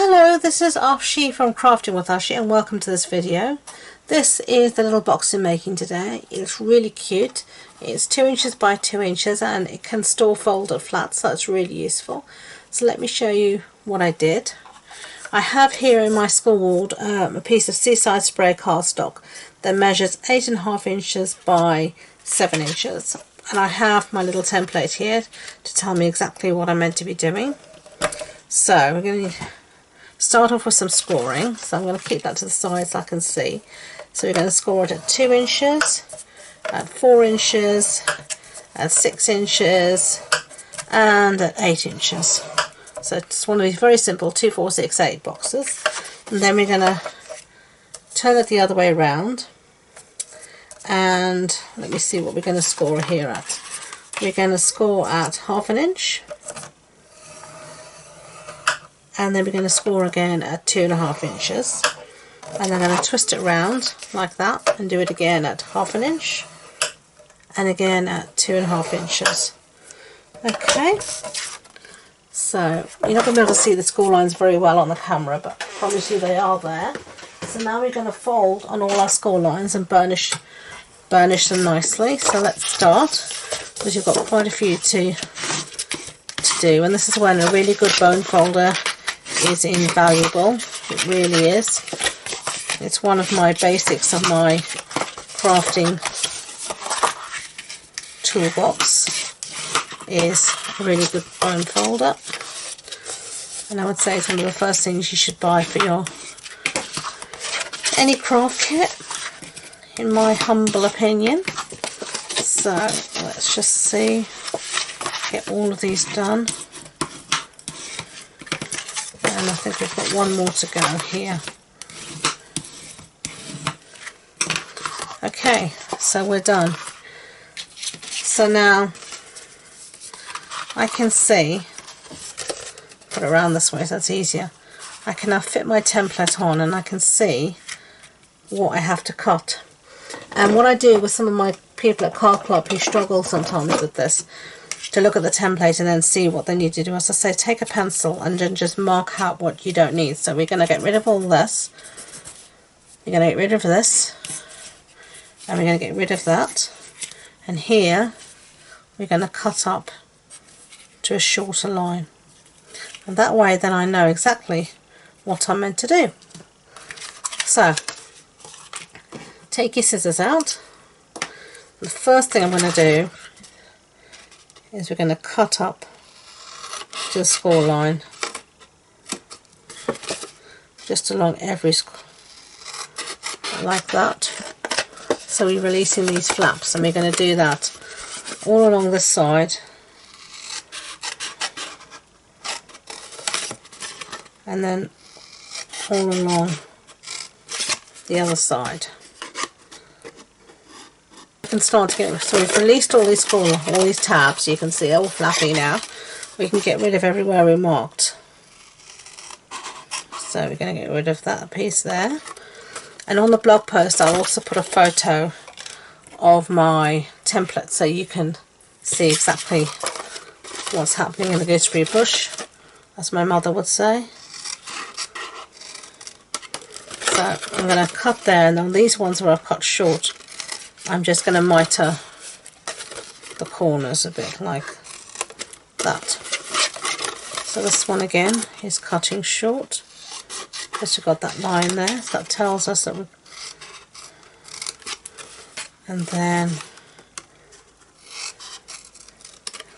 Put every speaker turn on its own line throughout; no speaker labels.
Hello, this is Ashi from Crafting with Ashi and welcome to this video. This is the little box I'm making today. It's really cute. It's 2 inches by 2 inches and it can store folded flat, so that's really useful. So let me show you what I did. I have here in my school ward a piece of Seaside spray cardstock that measures 8.5 inches by 7 inches. And I have my little template here to tell me exactly what I'm meant to be doing. So we're going to start off with some scoring. So I'm going to keep that to the side so I can see. So we're going to score it at 2 inches, at 4 inches, at 6 inches, and at 8 inches. So it's one of these very simple 2, 4, 6, 8 boxes. And then we're going to turn it the other way around. And let me see what we're going to score here at. We're going to score at 1/2 inch. And then we're going to score again at 2.5 inches. And I'm going to twist it round like that and do it again at 1/2 inch. And again at 2.5 inches. Okay. So you're not going to be able to see the score lines very well on the camera, but I promise you they are there. So now we're going to fold on all our score lines and burnish them nicely. So let's start, because you've got quite a few to do, and this is when a really good bone folder is invaluable. It really is. It's one of my basics of my crafting toolbox, is a really good bone folder, and I would say it's one of the first things you should buy for your any craft kit, in my humble opinion. So let's just see, get all of these done. And I think we've got one more to go here. Okay, so we're done. So now I can see, put it around this way so that's easier. I can now fit my template on and I can see what I have to cut. And what I do with some of my people at Card Club who struggle sometimes with this, to look at the template and then see what they need to do, as I say, take a pencil and then just mark out what you don't need. So we're going to get rid of all this. We're going to get rid of this. And we're going to get rid of that. And here we're going to cut up to a shorter line. And that way then I know exactly what I'm meant to do. So take your scissors out. The first thing I'm going to do is we're going to cut up to the score line, just along every score, like that. So we're releasing these flaps, and we're going to do that all along this side, and then all along the other side. Can start to get, so we've released all these tabs. You can see they're all flappy now. We can get rid of everywhere we marked. So we're going to get rid of that piece there. And on the blog post I'll also put a photo of my template so you can see exactly what's happening in the gooseberry bush, as my mother would say. So I'm going to cut there, and on these ones where I've cut short, I'm just going to mitre the corners a bit like that. So this one again is cutting short, because we've got that line there, so that tells us that and then I'm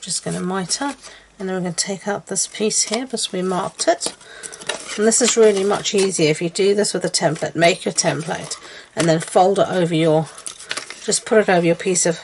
just going to mitre, and then we're going to take out this piece here because we marked it. And this is really much easier if you do this with a template. Make your template and then fold it over your, just put it over your piece of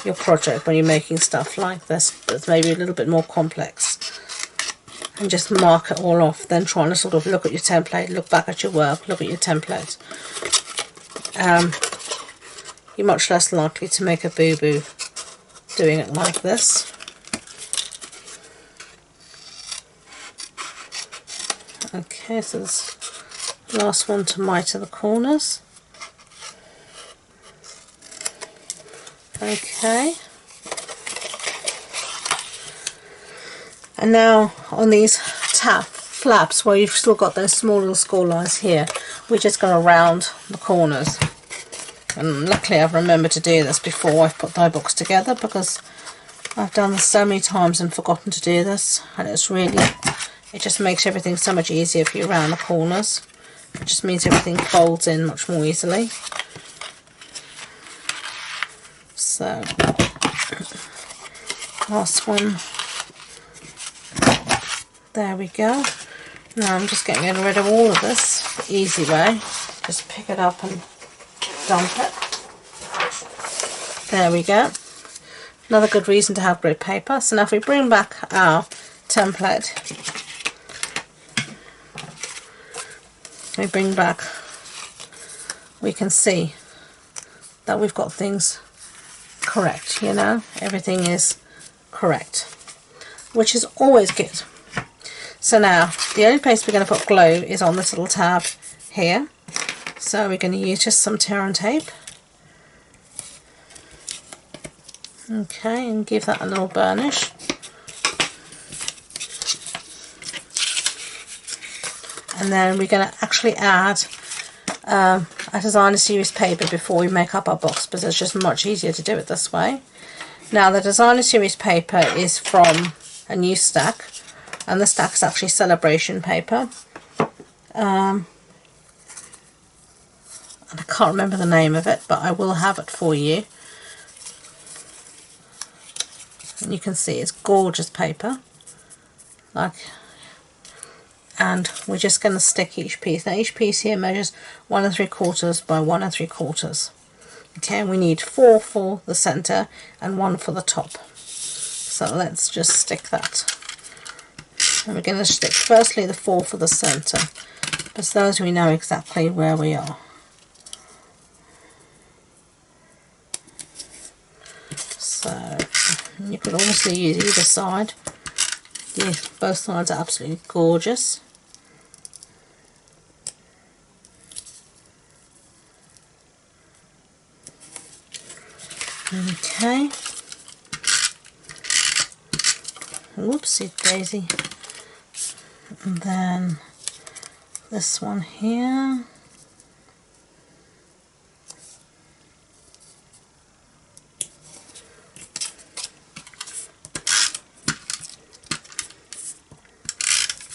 your project when you're making stuff like this that's maybe a little bit more complex, and just mark it all off. Then trying to sort of look at your template, look back at your work, look at your template. You're much less likely to make a boo-boo doing it like this. Okay, so this last one to mitre the corners. Okay, and now on these flaps where you've still got those small little score lines here, we're just going to round the corners. And luckily I've remembered to do this before I've put die books together, because I've done this so many times and forgotten to do this, and it just makes everything so much easier if you round the corners. It just means everything folds in much more easily. So, last one. There we go. Now I'm just getting rid of all of this. Easy way. Just pick it up and dump it. There we go. Another good reason to have grid paper. So now if we bring back our template, we can see that we've got things correct, you know, everything is correct, which is always good. So now the only place we're going to put glue is on this little tab here. So we're going to use just some tear and tape. Okay, and give that a little burnish. And then we're going to actually add a designer series paper before we make up our box, because it's just much easier to do it this way. Now the designer series paper is from a new stack, and the stack is actually celebration paper. And I can't remember the name of it, but I will have it for you. And you can see it's gorgeous paper. And we're just going to stick each piece. Now each piece here measures 1 3/4 by 1 3/4. Okay, and we need 4 for the center and 1 for the top. So let's just stick that. And we're going to stick firstly the 4 for the center, because those we know exactly where we are. So you could obviously use either side. Yeah, both sides are absolutely gorgeous. Okay. Whoopsie daisy. And then this one here.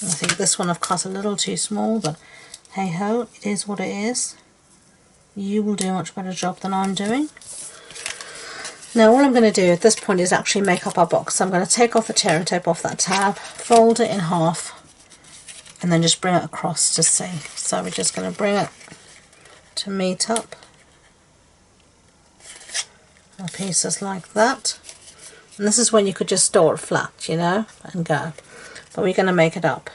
I think this one I've cut a little too small, but hey ho, it is what it is. You will do a much better job than I'm doing. Now all I'm going to do at this point is actually make up our box. So I'm going to take off the tear and tape off that tab, fold it in half, and then just bring it across to see. So we're just going to bring it to meet up our pieces like that. And this is when you could just store it flat, you know, and go. But we're going to make it up.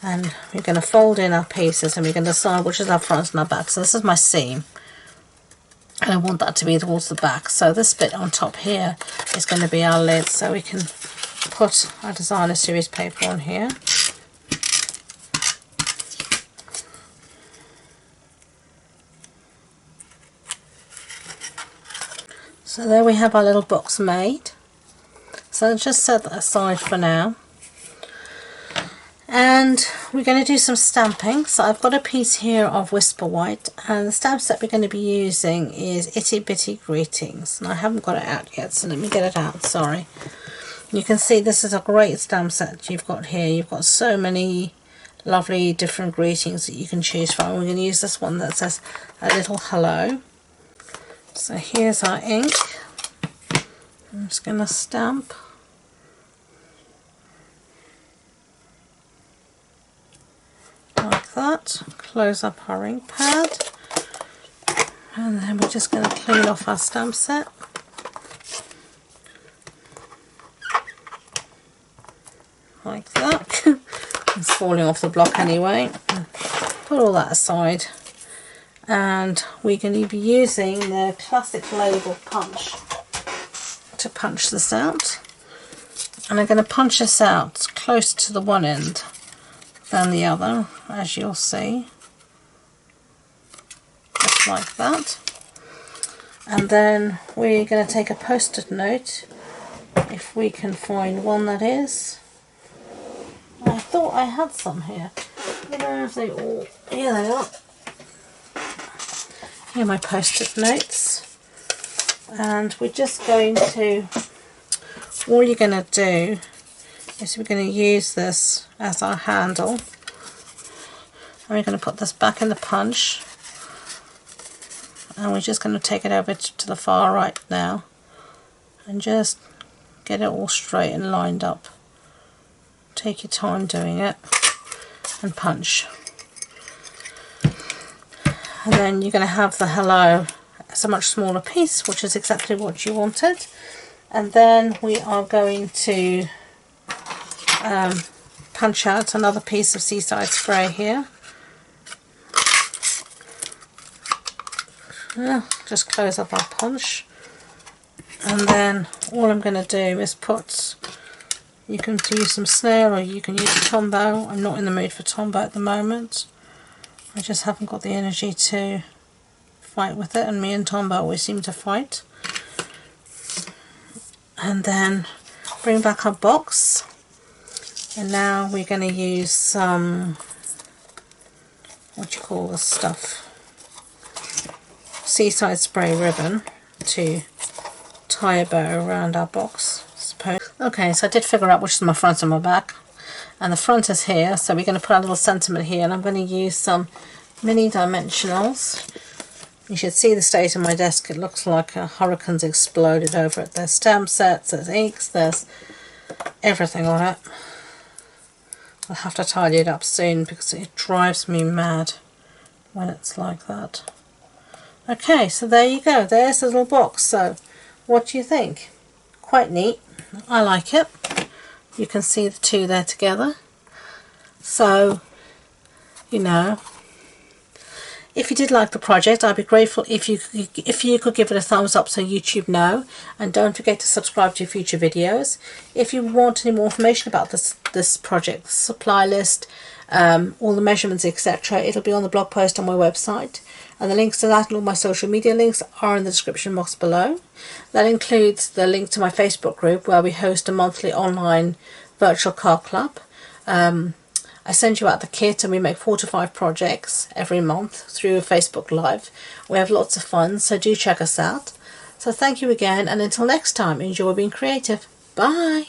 And we're going to fold in our pieces, and we're going to decide which is our front and our back. So this is my seam, and I want that to be towards the back. So this bit on top here is going to be our lid, so we can put our designer series paper on here. So there we have our little box made. So just set that aside for now. And we're going to do some stamping. So I've got a piece here of Whisper White, and the stamp set we're going to be using is Itty Bitty Greetings. And I haven't got it out yet, so let me get it out, sorry. You can see this is a great stamp set you've got here. You've got so many lovely different greetings that you can choose from. We're going to use this one that says a little hello. So here's our ink. I'm just going to stamp. Like that. Close up our ink pad, and then we're just going to clean off our stamp set. Like that. It's falling off the block anyway. Put all that aside, and we're going to be using the classic label punch to punch this out, and I'm going to punch this out close to the one end than the other, as you'll see, just like that. And then we're going to take a post-it note, if we can find one that is like thought I had some here. I don't know if they all... Here they are. Here are my post-it notes. And we're just going to... All you're going to do is we're going to use this as our handle. And we're going to put this back in the punch. And we're just going to take it over to the far right now. And just get it all straight and lined up. Take your time doing it. And punch. And then you're going to have the hello as a much smaller piece, which is exactly what you wanted. And then we are going to punch out another piece of Seaside spray here. Just close up our punch. And then all I'm going to do is put, you can use some snail or you can use a Tombow. I'm not in the mood for Tombow at the moment. I just haven't got the energy to fight with it, and me and Tombow always seem to fight. And then bring back our box, and now we're going to use some, what do you call this stuff, Seaside spray ribbon to tie a bow around our box, I suppose. Okay, so I did figure out which is my front and my back. And the front is here, so we're going to put a little sentiment here, and I'm going to use some mini dimensionals. You should see the state of my desk. It looks like a hurricane's exploded over it. There's stamp sets, there's inks, there's everything on it. I'll have to tidy it up soon because it drives me mad when it's like that. Okay, so there you go. There's the little box. So what do you think? Quite neat. I like it. You can see the two there together. So, you know, if you did like the project, I'd be grateful if you could give it a thumbs up so YouTube know, and don't forget to subscribe to future videos. If you want any more information about this project, the supply list, all the measurements, etc., it'll be on the blog post on my website, and the links to that and all my social media links are in the description box below. That includes the link to my Facebook group where we host a monthly online virtual card club. I send you out the kit, and we make 4 to 5 projects every month through a Facebook Live. We have lots of fun, so do check us out. So thank you again, and until next time, enjoy being creative. Bye!